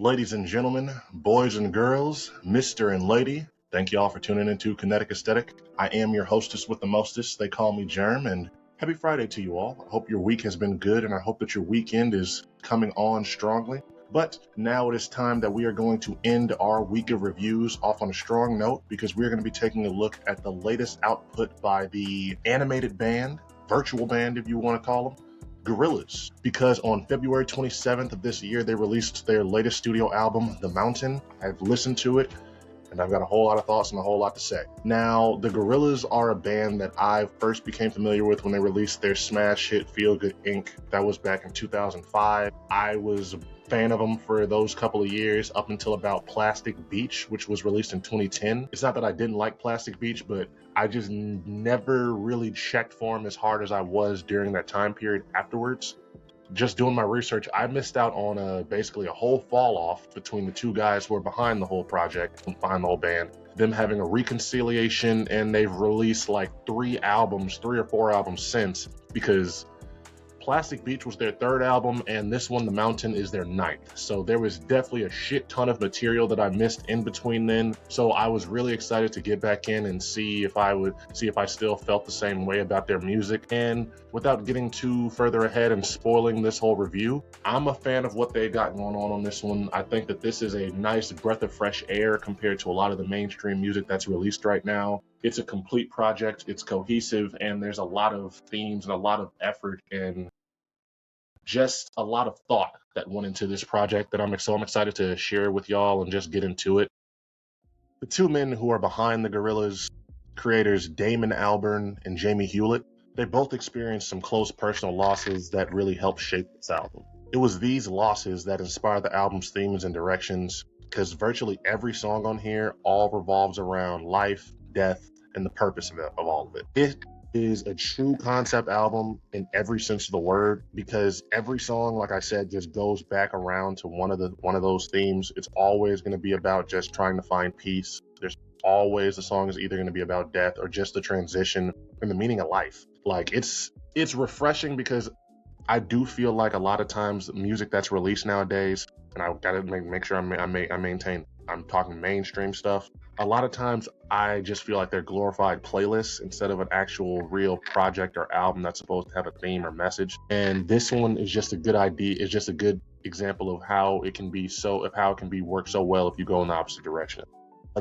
Ladies and gentlemen, boys and girls, Mr. and Lady, thank you all for tuning into Kinetic Aesthetic. I am your hostess with the mostest. They call me Jerm, and happy Friday to you all. I hope your week has been good, and I hope that your weekend is coming on strongly. But now it is time that we are going to end our week of reviews off on a strong note, because we're going to be taking a look at the latest output by the animated band, virtual band if you want to call them, Gorrilaz, because on February 27th of this year, they released their latest studio album, The Mountain. I've listened to it, and I've got a whole lot of thoughts and a whole lot to say. Now, the Gorillaz are a band that I first became familiar with when they released their smash hit Feel Good Inc. That was back in 2005. I was a fan of them for those couple of years up until about Plastic Beach, which was released in 2010. It's not that I didn't like Plastic Beach, but I just never really checked for them as hard as I was during that time period afterwards. Just doing my research, I missed out on basically a whole fall off between the two guys who are behind the whole project, behind the whole band, them having a reconciliation, and they've released like 3 or 4 albums since, because Plastic Beach was their 3rd album, and this one, The Mountain, is their 9th. So there was definitely a shit ton of material that I missed in between then. So I was really excited to get back in and see if I still felt the same way about their music. And without getting too further ahead and spoiling this whole review, I'm a fan of what they got going on this one. I think that this is a nice breath of fresh air compared to a lot of the mainstream music that's released right now. It's a complete project, it's cohesive, and there's a lot of themes and a lot of effort and just a lot of thought that went into this project that I'm excited to share with y'all and just get into it. The 2 men who are behind the Gorillaz, creators Damon Albarn and Jamie Hewlett, they both experienced some close personal losses that really helped shape this album. It was these losses that inspired the album's themes and directions, because virtually every song on here all revolves around life, death, and the purpose of all of it. It is a true concept album in every sense of the word, because every song, like I said, just goes back around to one of those themes. It's always going to be about just trying to find peace. There's always the song is either going to be about death or just the transition and the meaning of life. Like it's refreshing, because I do feel like a lot of times music that's released nowadays, and I gotta make sure I maintain, I'm talking mainstream stuff. A lot of times I just feel like they're glorified playlists instead of an actual real project or album that's supposed to have a theme or message. And this one is just a good idea. It's just a good example of how it can be worked so well if you go in the opposite direction.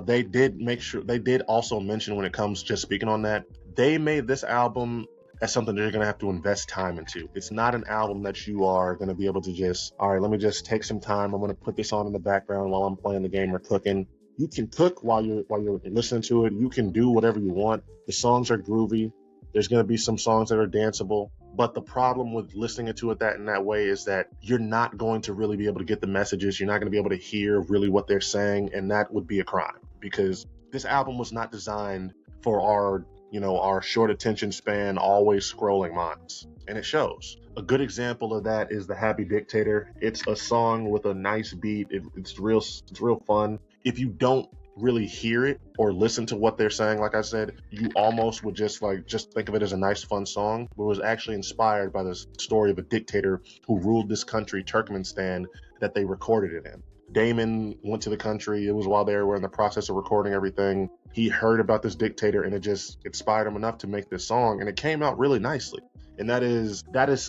They did also mention, when it comes just speaking on that, they made this album as something that you're going to have to invest time into. It's not an album that you are going to be able to just, all right, let me just take some time. I'm going to put this on in the background while I'm playing the game or cooking. You can cook while you're listening to it. You can do whatever you want. The songs are groovy. There's going to be some songs that are danceable. But the problem with listening to it in that way is that you're not going to really be able to get the messages. You're not going to be able to hear really what they're saying, and that would be a crime, because this album was not designed for our short attention span, always scrolling minds. And it shows. A good example of that is The Happy Dictator. It's a song with a nice beat. It's real fun. If you don't really hear it or listen to what they're saying, like I said, you almost would just think of it as a nice fun song, but it was actually inspired by the story of a dictator who ruled this country, Turkmenistan, that they recorded it in. Damon went to the country. It was while they were in the process of recording everything. He heard about this dictator, and it just inspired him enough to make this song, and it came out really nicely. And that is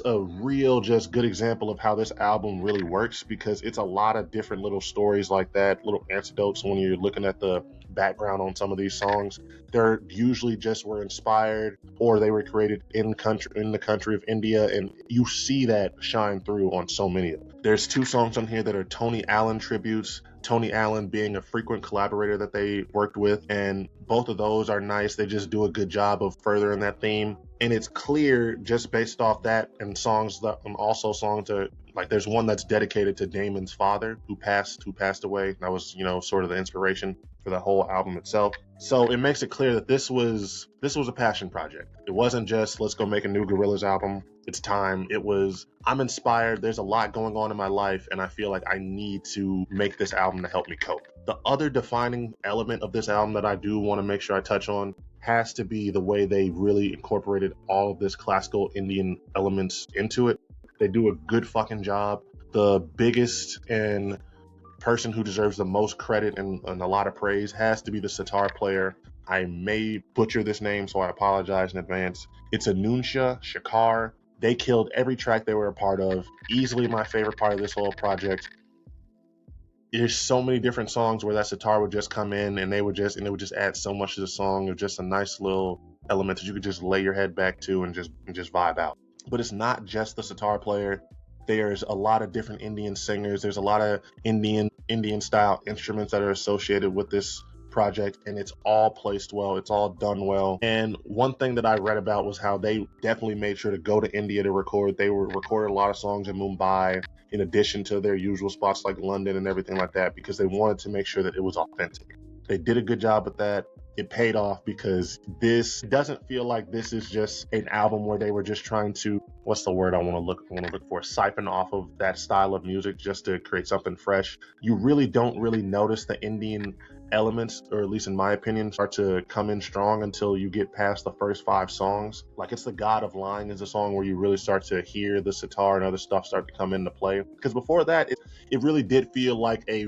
a real just good example of how this album really works, because it's a lot of different little stories like that, little anecdotes. When you're looking at the background on some of these songs, they're usually just were inspired or they were created in the country of India, and you see that shine through on so many of them. There's 2 songs on here that are Tony Allen tributes, Tony Allen being a frequent collaborator that they worked with, and both of those are nice. They just do a good job of furthering that theme. And it's clear just based off that, and songs that also songs are like, there's one that's dedicated to Damon's father who passed away. That was, sort of the inspiration for the whole album itself. So it makes it clear that this was a passion project. It wasn't just, let's go make a new Gorillaz album. It's time. It was, I'm inspired. There's a lot going on in my life, and I feel like I need to make this album to help me cope. The other defining element of this album that I do want to make sure I touch on has to be the way they really incorporated all of this classical Indian elements into it. They do a good fucking job. The biggest and person who deserves the most credit and a lot of praise has to be the sitar player. I may butcher this name, so I apologize in advance. It's Anunsha Shakar. They killed every track they were a part of. Easily my favorite part of this whole project. There's so many different songs where that sitar would just come in and it would just add so much to the song. It was just a nice little element that you could just lay your head back to and just vibe out. But it's not just the sitar player. There's a lot of different Indian singers. There's a lot of Indian style instruments that are associated with this project, and it's all placed well. It's all done well. And one thing that I read about was how they definitely made sure to go to India to record. They were recording a lot of songs in Mumbai in addition to their usual spots like London and everything like that, because they wanted to make sure that it was authentic. They did a good job with that. It paid off, because this doesn't feel like this is just an album where they were just trying to, what's the word I want to look for, siphon off of that style of music just to create something fresh. You really don't really notice the Indian elements, or at least in my opinion, start to come in strong until you get past the first 5 songs. Like, it's The God of Lying is a song where you really start to hear the sitar and other stuff start to come into play. Because before that, it really did feel like I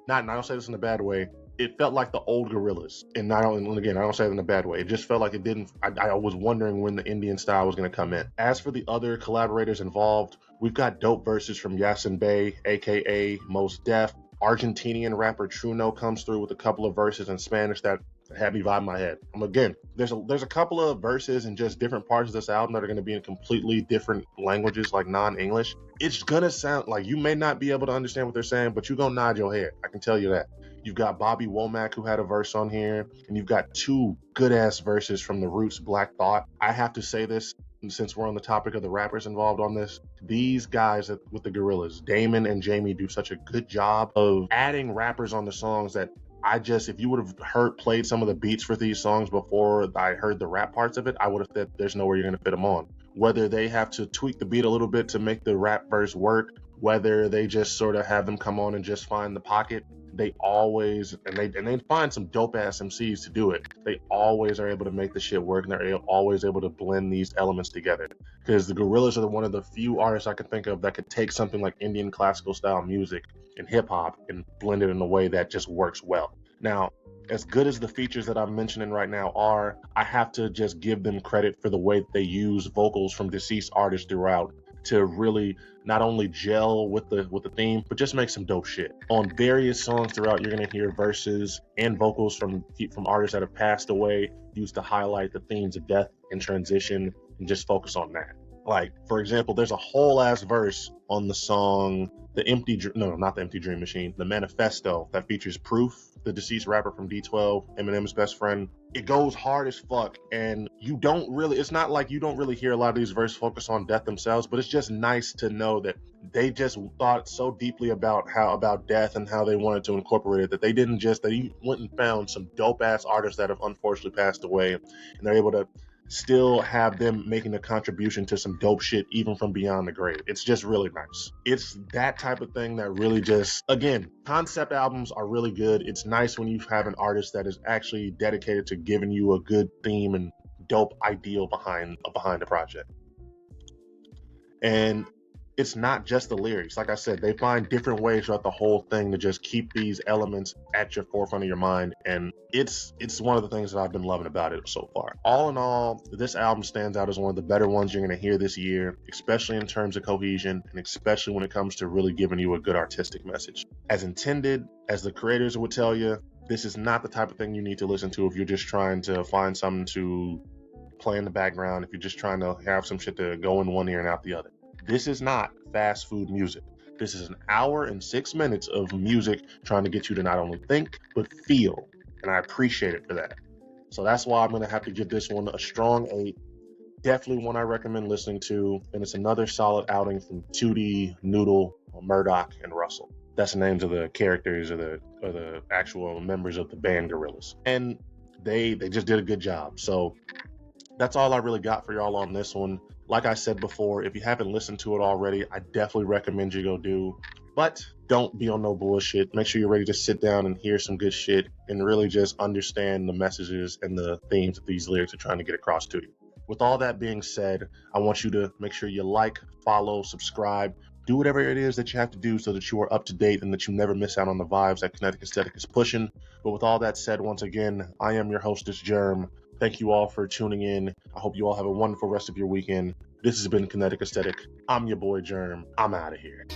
don't say this in a bad way, it felt like the old Gorrilaz. And again, I don't say it in a bad way. It just felt like it didn't, I was wondering when the Indian style was going to come in. As for the other collaborators involved, we've got dope verses from Yasin Bey, aka Mos Def. Argentinian rapper Truno comes through with a couple of verses in Spanish that had me vibe my head. Again, there's a couple of verses in just different parts of this album that are going to be in completely different languages, like non-English. It's going to sound like you may not be able to understand what they're saying, but you're going to nod your head. I can tell you that. You've got Bobby Womack, who had a verse on here, and you've got 2 good-ass verses from The Roots' Black Thought. I have to say this, since we're on the topic of the rappers involved on this, these guys with the Gorrilaz, Damon and Jamie, do such a good job of adding rappers on the songs that if you would have played some of the beats for these songs before I heard the rap parts of it, I would have said there's nowhere you're going to fit them on. Whether they have to tweak the beat a little bit to make the rap verse work, whether they just sort of have them come on and just find the pocket, they always, and they find some dope ass MCs to do it. They always are able to make the shit work, and they're always able to blend these elements together. Because the Gorillaz are one of the few artists I can think of that could take something like Indian classical style music and hip hop and blend it in a way that just works well. Now, as good as the features that I'm mentioning right now are, I have to just give them credit for the way that they use vocals from deceased artists throughout to really not only gel with the theme, but just make some dope shit. On various songs throughout, you're gonna hear verses and vocals from artists that have passed away, used to highlight the themes of death and transition, and just focus on that. Like, for example, there's a whole ass verse on the song not the Empty Dream Machine, the Manifesto, that features Proof, the deceased rapper from D12, Eminem's best friend. It goes hard as fuck, and it's not like you don't really hear a lot of these verses focus on death themselves, but it's just nice to know that they just thought so deeply about death and how they wanted to incorporate it, that they went and found some dope ass artists that have unfortunately passed away, and they're able to still have them making a contribution to some dope shit even from beyond the grave. It's just really nice. It's that type of thing that really just, again, concept albums are really good. It's nice when you have an artist that is actually dedicated to giving you a good theme and dope ideal behind the project. And it's not just the lyrics. Like I said, they find different ways throughout the whole thing to just keep these elements at your forefront of your mind. And it's one of the things that I've been loving about it so far. All in all, this album stands out as one of the better ones you're going to hear this year, especially in terms of cohesion, and especially when it comes to really giving you a good artistic message. As intended, as the creators would tell you, this is not the type of thing you need to listen to if you're just trying to find something to play in the background, if you're just trying to have some shit to go in one ear and out the other. This is not fast food music. This is an hour and 6 minutes of music trying to get you to not only think, but feel. And I appreciate it for that. So that's why I'm going to have to give this one a strong 8. Definitely one I recommend listening to. And it's another solid outing from Tootie, Noodle, Murdoch, and Russell. That's the names of the characters or the actual members of the band Gorrilaz. And they just did a good job. So that's all I really got for y'all on this one. Like I said before, if you haven't listened to it already, I definitely recommend you go do. But don't be on no bullshit. Make sure you're ready to sit down and hear some good shit and really just understand the messages and the themes that these lyrics are trying to get across to you. With all that being said, I want you to make sure you like, follow, subscribe Do whatever it is that you have to do so that you are up to date and that you never miss out on the vibes that Kinetic Aesthetic is pushing. But with all that said, once again, I am your hostess, Jerm. Thank you all for tuning in. I hope you all have a wonderful rest of your weekend. This has been Kinetic Aesthetic. I'm your boy, Jerm. I'm out of here.